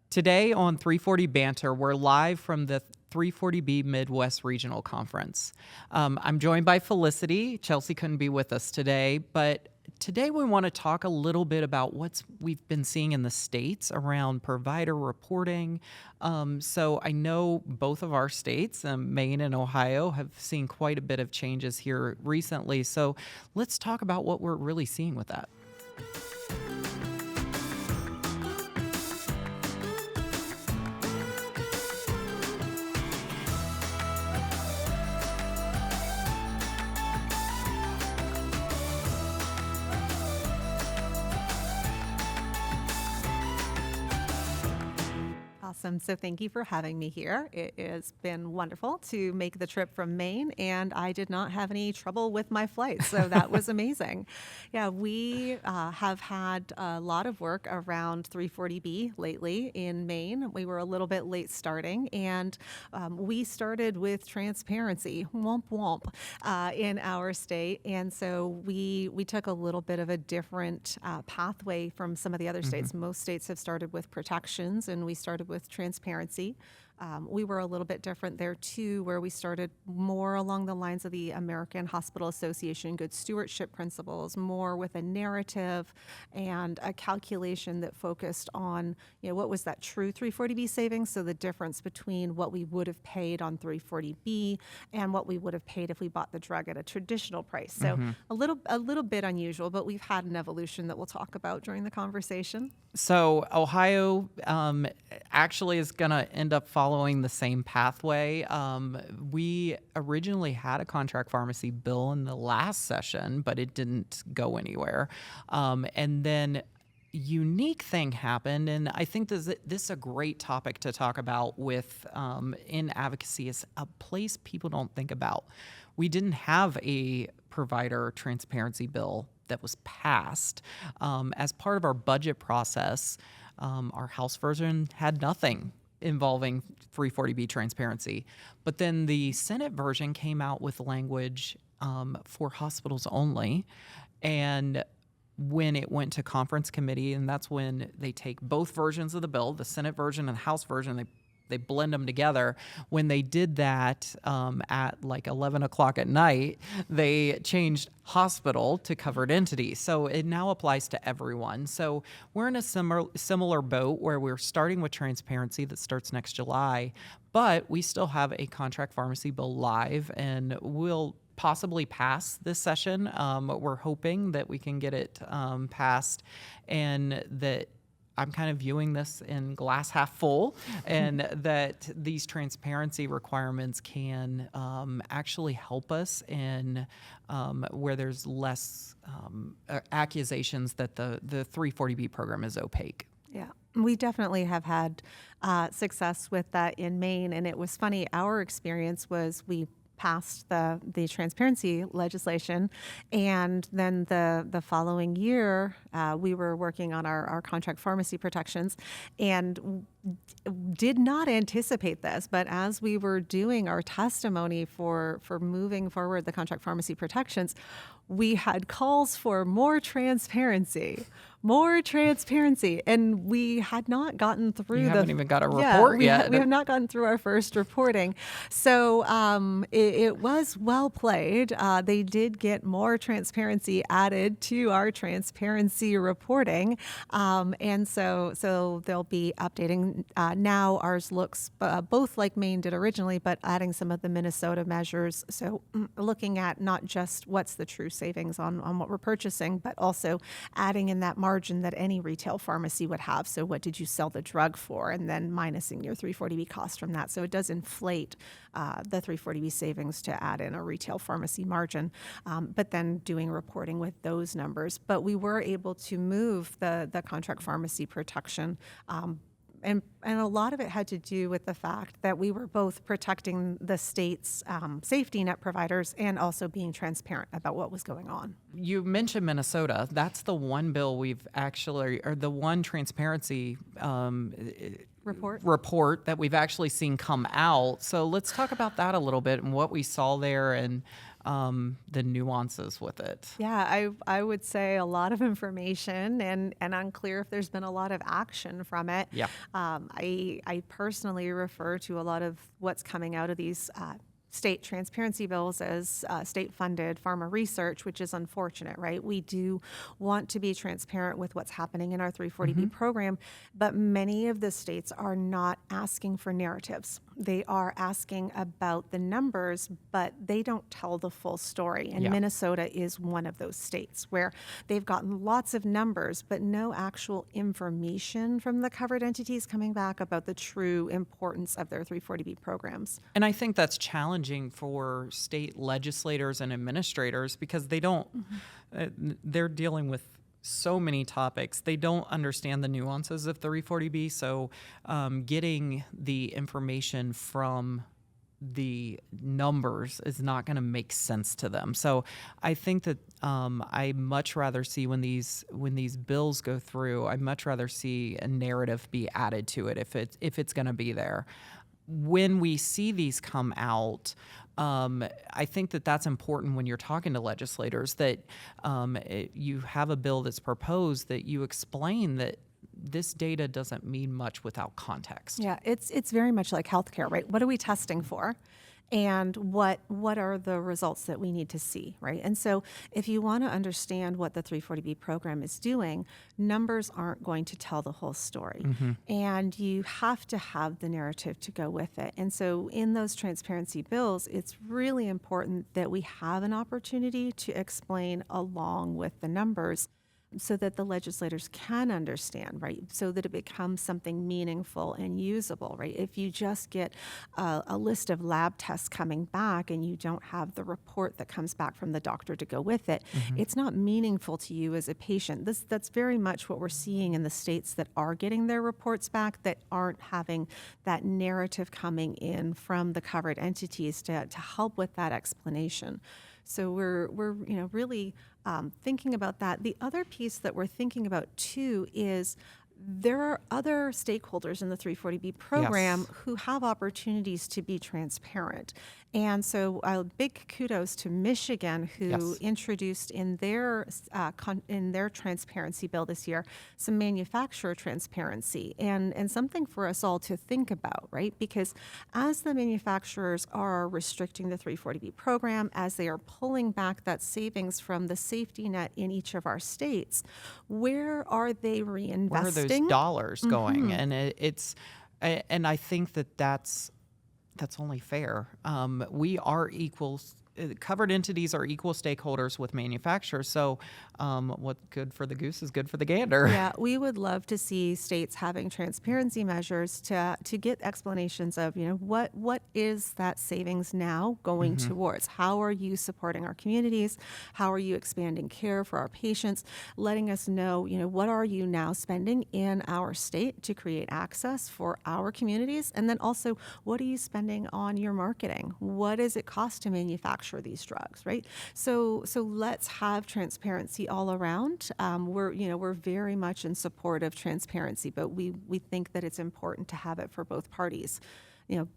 Today on 340 Banter, we're live from the 340B Midwest Regional Conference. I'm joined by Felicity. Chelsea couldn't be with us today, but today we want to talk a little bit about we've been seeing in the states around provider reporting. So I know both of our states, Maine and Ohio, have seen quite a bit of changes here recently. So let's talk about what we're really seeing with that. Awesome. So thank you for having me here. It has been wonderful to make the trip from Maine, and I did not have any trouble with my flight. So that was amazing. Yeah, we have had a lot of work around 340B lately in Maine. We were a little bit late starting, and we started with transparency, womp womp, in our state. And so we took a little bit of a different pathway from some of the other states. Most states have started with protections, and we started with transparency. We were a little bit different there too, where we started more along the lines of the American Hospital Association good stewardship principles, more with a narrative and a calculation that focused on, what was that true 340B savings? So the difference between what we would have paid on 340B and what we would have paid if we bought the drug at a traditional price. So a little bit unusual, but we've had an evolution that we'll talk about during the conversation. So Ohio actually is going to end up following the same pathway. We originally had a contract pharmacy bill in the last session, but it didn't go anywhere. And then unique thing happened, and I think this is a great topic to talk about with in advocacy. Is a place people don't think about. We didn't have a provider transparency bill that was passed. As part of our budget process, our House version had nothing involving 340B transparency. But then the Senate version came out with language for hospitals only. And when it went to conference committee, and that's when they take both versions of the bill, the Senate version and the House version, they blend them together. When they did that at like 11 o'clock at night, they changed hospital to covered entity. So it now applies to everyone. So we're in a similar boat where we're starting with transparency that starts next July, but we still have a contract pharmacy bill live, and we'll possibly pass this session. We're hoping that we can get it passed, and that I'm kind of viewing this in glass half full, and that these transparency requirements can actually help us in where there's less accusations that the 340B program is opaque. Yeah, we definitely have had success with that in Maine, and it was funny. Our experience was we passed the transparency legislation, and then the following year we were working on our contract pharmacy protections, and did not anticipate this, but as we were doing our testimony for moving forward the contract pharmacy protections, we had calls for more transparency, and we had not gotten through. You haven't even got a report yet. We have not gotten through our first reporting. So it was well played. They did get more transparency added to our transparency reporting, and so they'll be updating. Now ours looks both like Maine did originally, but adding some of the Minnesota measures. So looking at not just what's the true savings on what we're purchasing, but also adding in that margin that any retail pharmacy would have. So what did you sell the drug for? And then minusing your 340B cost from that. So it does inflate the 340B savings to add in a retail pharmacy margin, but then doing reporting with those numbers. But we were able to move the contract pharmacy protection, and a lot of it had to do with the fact that we were both protecting the state's safety net providers and also being transparent about what was going on. You mentioned Minnesota. That's the one bill we've actually, or the one transparency report that we've actually seen come out. So let's talk about that a little bit and what we saw there, and the nuances with it. Yeah, I would say a lot of information and unclear if there's been a lot of action from it. Yeah. I personally refer to a lot of what's coming out of these state transparency bills as state-funded pharma research, which is unfortunate, right? We do want to be transparent with what's happening in our 340B program, but many of the states are not asking for narratives. They are asking about the numbers, but they don't tell the full story. And Minnesota is one of those states where they've gotten lots of numbers, but no actual information from the covered entities coming back about the true importance of their 340B programs. And I think that's challenging for state legislators and administrators because they don't, they're dealing with so many topics. They don't understand the nuances of 340B. So getting the information from the numbers is not going to make sense to them. So I think that I much rather see when these bills go through, I'd much rather see a narrative be added to it if it's going to be there. When we see these come out, I think that that's important when you're talking to legislators, that you have a bill that's proposed, that you explain that this data doesn't mean much without context. Yeah, it's very much like healthcare, right? What are we testing for? And what are the results that we need to see, right? And so if you want to understand what the 340B program is doing, numbers aren't going to tell the whole story. And you have to have the narrative to go with it. And so in those transparency bills, it's really important that we have an opportunity to explain along with the numbers so that the legislators can understand, right? So that it becomes something meaningful and usable, right? If you just get a list of lab tests coming back and you don't have the report that comes back from the doctor to go with it, it's not meaningful to you as a patient. That's very much what we're seeing in the states that are getting their reports back, that aren't having that narrative coming in from the covered entities to help with that explanation. So we're really thinking about that. The other piece that we're thinking about too is there are other stakeholders in the 340B program who have opportunities to be transparent. And so a big kudos to Michigan, who introduced in their transparency bill this year some manufacturer transparency and something for us all to think about, right? Because as the manufacturers are restricting the 340B program, as they are pulling back that savings from the safety net in each of our states, where are they reinvesting? Where are those dollars going? And and I think that's only fair. We are equals. Covered entities are equal stakeholders with manufacturers. So what's good for the goose is good for the gander. Yeah, we would love to see states having transparency measures to get explanations of, what is that savings now going towards? How are you supporting our communities? How are you expanding care for our patients? Letting us know, what are you now spending in our state to create access for our communities? And then also, what are you spending on your marketing? What does it cost to manufacture these drugs, right? So let's have transparency all around. We're very much in support of transparency, but we think that it's important to have it for both parties.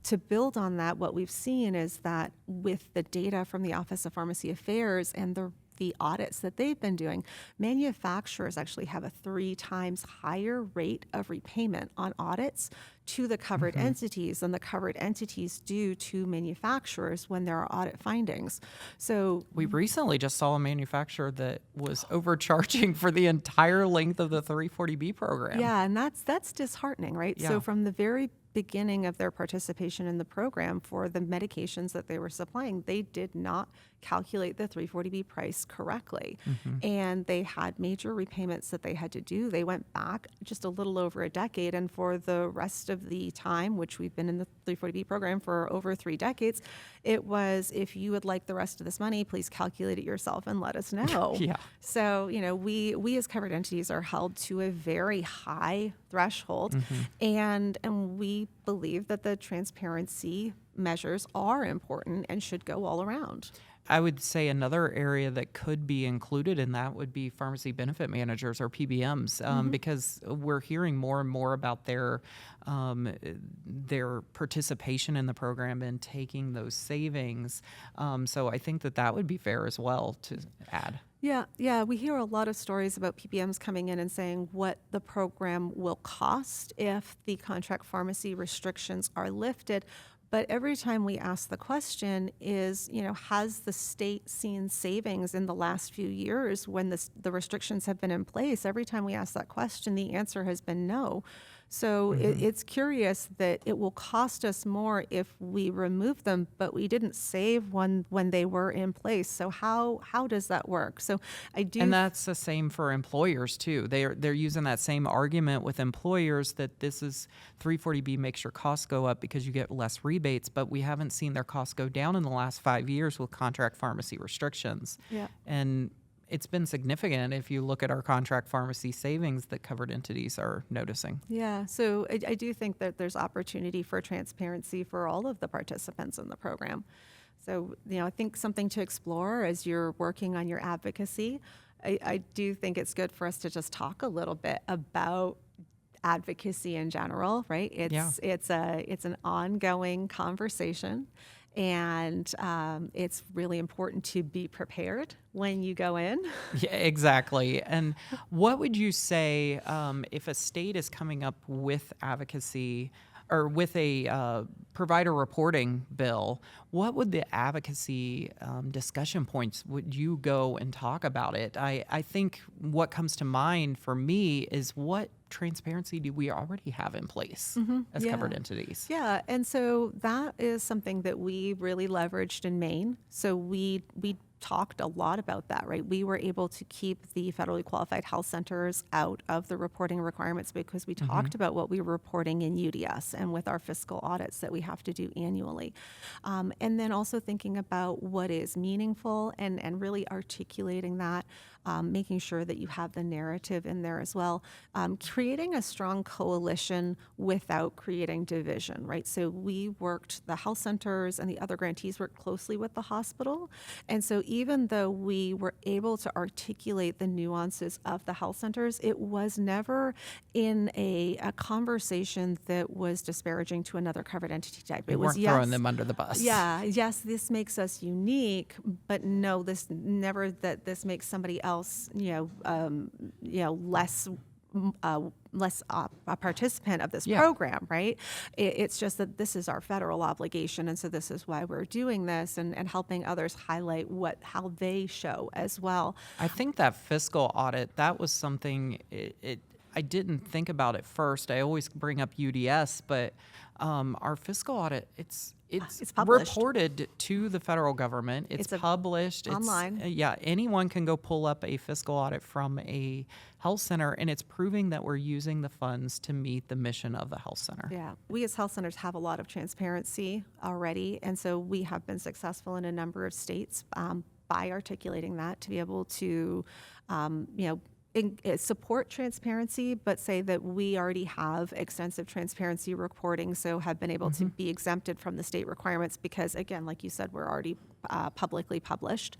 To build on that, what we've seen is that with the data from the Office of Pharmacy Affairs and the audits that they've been doing, manufacturers actually have a 3 times higher rate of repayment on audits to the covered entities than the covered entities do to manufacturers when there are audit findings. So we recently just saw a manufacturer that was overcharging for the entire length of the 340B program. Yeah, and that's disheartening, right? Yeah. So from the very beginning of their participation in the program for the medications that they were supplying, they did not calculate the 340B price correctly. And they had major repayments that they had to do. They went back just a little over a decade, and for the rest of the time, which we've been in the 340B program for over 3 decades, it was, if you would like the rest of this money, please calculate it yourself and let us know. So, we as covered entities are held to a very high threshold, and we believe that the transparency measures are important and should go all around. I would say another area that could be included in that would be pharmacy benefit managers or PBMs, because we're hearing more and more about their participation in the program and taking those savings. So I think that would be fair as well to add. Yeah, we hear a lot of stories about PBMs coming in and saying what the program will cost if the contract pharmacy restrictions are lifted. But every time we ask the question is, has the state seen savings in the last few years when the restrictions have been in place? Every time we ask that question, the answer has been no. So it's curious that it will cost us more if we remove them, but we didn't save when they were in place. So how does that work? So I do, and that's the same for employers too. They're using that same argument with employers that this is 340B makes your costs go up because you get less rebates, but we haven't seen their costs go down in the last 5 years with contract pharmacy restrictions. Yeah. And it's been significant if you look at our contract pharmacy savings that covered entities are noticing. Yeah, so I do think that there's opportunity for transparency for all of the participants in the program. So, I think something to explore as you're working on your advocacy. I do think it's good for us to just talk a little bit about advocacy in general, right? It's an ongoing conversation. And it's really important to be prepared when you go in. Yeah, exactly. And what would you say if a state is coming up with advocacy or with a provider reporting bill, what would the advocacy discussion points would you go and talk about it? I think what comes to mind for me is what transparency do we already have in place as covered entities? Yeah, and so that is something that we really leveraged in Maine. So we talked a lot about that, right? We were able to keep the federally qualified health centers out of the reporting requirements because we talked about what we were reporting in UDS and with our fiscal audits that we have to do annually. And then also thinking about what is meaningful and really articulating that, making sure that you have the narrative in there as well, creating a strong coalition without creating division, right? So we worked, the health centers and the other grantees worked closely with the hospital. And so even though we were able to articulate the nuances of the health centers, it was never in a conversation that was disparaging to another covered entity type. It was throwing them under the bus. Yeah, yes, this makes us unique, but no, this never that this makes somebody else, less a participant of this program, right? It's just that this is our federal obligation, and so this is why we're doing this and helping others highlight how they show as well. I think that fiscal audit, that was something I didn't think about at first. I always bring up UDS, but our fiscal audit, it's published. Reported to the federal government. It's published online. Anyone can go pull up a fiscal audit from a health center, and it's proving that we're using the funds to meet the mission of the health center. Yeah, we as health centers have a lot of transparency already, and so we have been successful in a number of states by articulating that to be able to, support transparency, but say that we already have extensive transparency reporting, so have been able to be exempted from the state requirements because, again, like you said, we're already publicly published.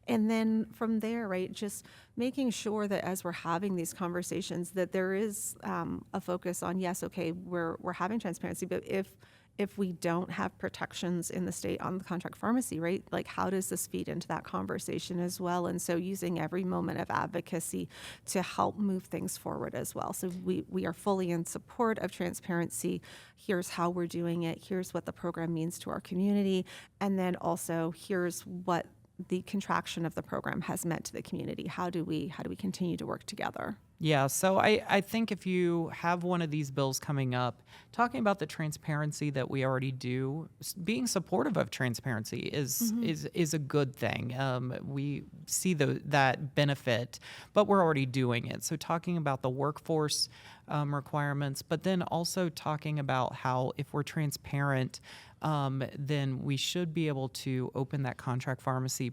And then from there, right, just making sure that as we're having these conversations that there is a focus on, yes, okay, we're having transparency, but if we don't have protections in the state on the contract pharmacy, right? Like, how does this feed into that conversation as well? And so using every moment of advocacy to help move things forward as well. So we are fully in support of transparency. Here's how we're doing it. Here's what the program means to our community. And then also here's what the contraction of the program has meant to the community. How do we continue to work together? Yeah, so I think if you have one of these bills coming up, talking about the transparency that we already do, being supportive of transparency is a good thing. We see that benefit, but we're already doing it. So talking about the workforce requirements, but then also talking about how if we're transparent, then we should be able to open that contract pharmacy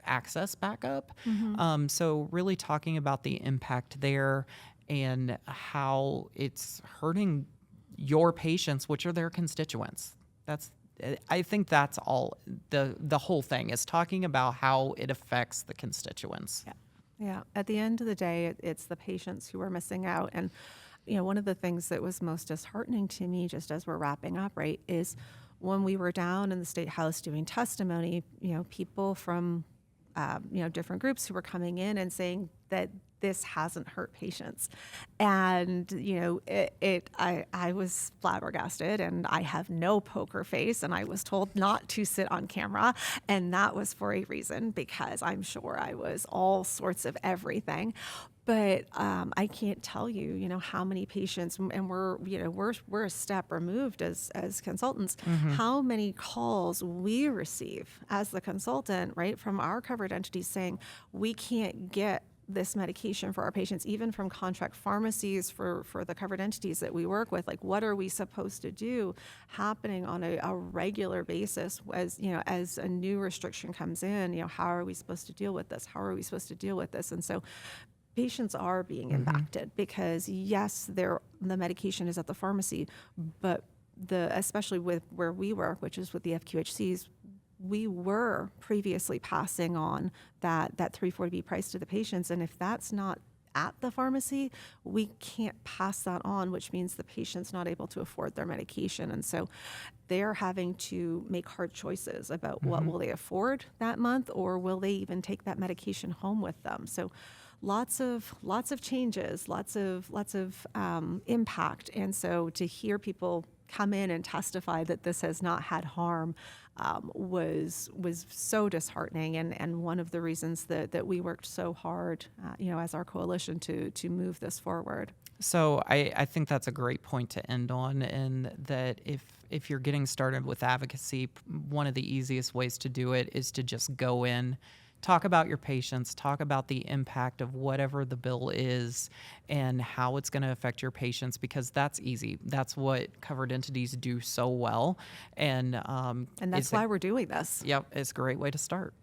access back up. So really talking about the impact there and how it's hurting your patients, which are their constituents. I think that's all the whole thing is talking about how it affects the constituents. Yeah. Yeah. At the end of the day, it's the patients who are missing out. And, one of the things that was most disheartening to me, just as we're wrapping up, right, is when we were down in the State House doing testimony, people from, different groups who were coming in and saying that this hasn't hurt patients. And, I was flabbergasted, and I have no poker face, and I was told not to sit on camera. And that was for a reason, because I'm sure I was all sorts of everything. But I can't tell you, how many patients, and we're a step removed as consultants, how many calls we receive as the consultant, right, from our covered entities saying we can't get this medication for our patients, even from contract pharmacies for the covered entities that we work with. Like, what are we supposed to do happening on a regular basis as a new restriction comes in? How are we supposed to deal with this? How are we supposed to deal with this? And so patients are being impacted because, yes, the medication is at the pharmacy, but especially with where we work, which is with the FQHCs, we were previously passing on that 340B price to the patients. And if that's not at the pharmacy, we can't pass that on, which means the patient's not able to afford their medication. And so they're having to make hard choices about what will they afford that month, or will they even take that medication home with them. So lots of changes, lots of impact. And so to hear people come in and testify that this has not had harm was so disheartening, and one of the reasons that we worked so hard, as our coalition to move this forward. So I think that's a great point to end on, and that if you're getting started with advocacy, one of the easiest ways to do it is to just go in, talk about your patients, talk about the impact of whatever the bill is and how it's going to affect your patients, because that's easy. That's what covered entities do so well. And that's why we're doing this. Yep, it's a great way to start.